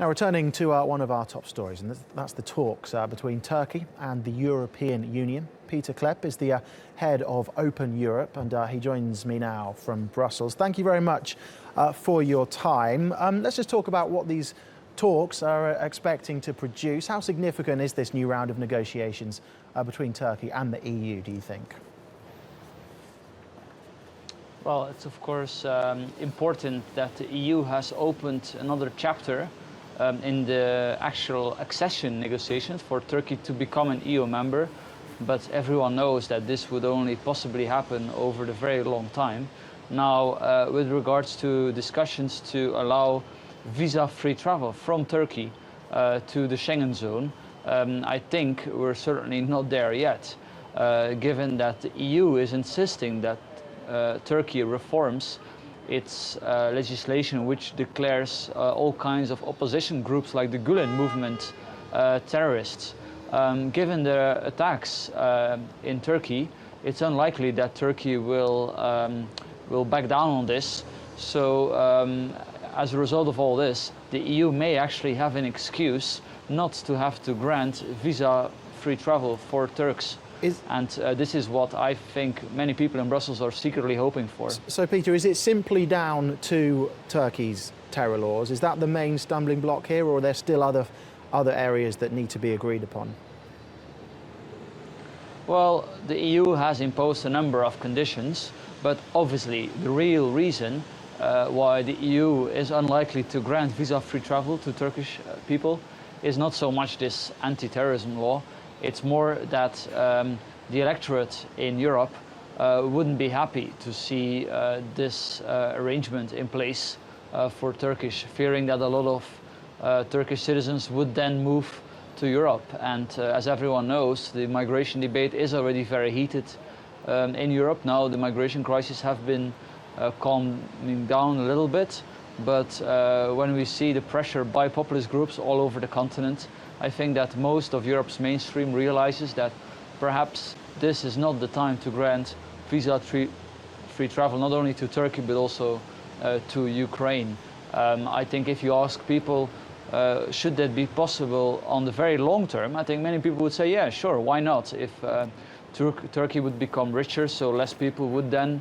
Now returning to one of our top stories, and that's the talks between Turkey and the European Union. Pieter Cleppe is the head of Open Europe, and he joins me now from Brussels. Thank you very much for your time. Let's just talk about what these talks are expecting to produce. How significant is this new round of negotiations between Turkey and the EU, do you think? Well, it's of course important that the EU has opened another chapter in the actual accession negotiations for Turkey to become an EU member. But everyone knows that this would only possibly happen over a very long time. Now, with regards to discussions to allow visa-free travel from Turkey to the Schengen zone, I think we're certainly not there yet, given that the EU is insisting that Turkey reforms its legislation, which declares all kinds of opposition groups like the Gulen movement terrorists. Given the attacks in Turkey, it's unlikely that Turkey will back down on this. So as a result of all this, the EU may actually have an excuse not to have to grant visa-free travel for Turks. And this is what I think many people in Brussels are secretly hoping for. So, Pieter, is it simply down to Turkey's terror laws? Is that the main stumbling block here, or are there still other areas that need to be agreed upon? Well, the EU has imposed a number of conditions, but obviously the real reason why the EU is unlikely to grant visa-free travel to Turkish people is not so much this anti-terrorism law. It's more that the electorate in Europe wouldn't be happy to see this arrangement in place for Turkish, fearing that a lot of Turkish citizens would then move to Europe. And as everyone knows, the migration debate is already very heated in Europe. Now the migration crisis have been calming down a little bit, but when we see the pressure by populist groups all over the continent, I think that most of Europe's mainstream realizes that perhaps this is not the time to grant visa-free travel, not only to Turkey, but also to Ukraine. I think if you ask people, should that be possible on the very long term, I think many people would say, yeah, sure, why not? If Turkey would become richer, so less people would then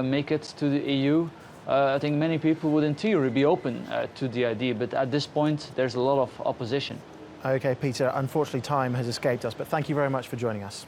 make it to the EU, I think many people would in theory be open to the idea, but at this point there's a lot of opposition. Okay, Pieter, unfortunately time has escaped us, but thank you very much for joining us.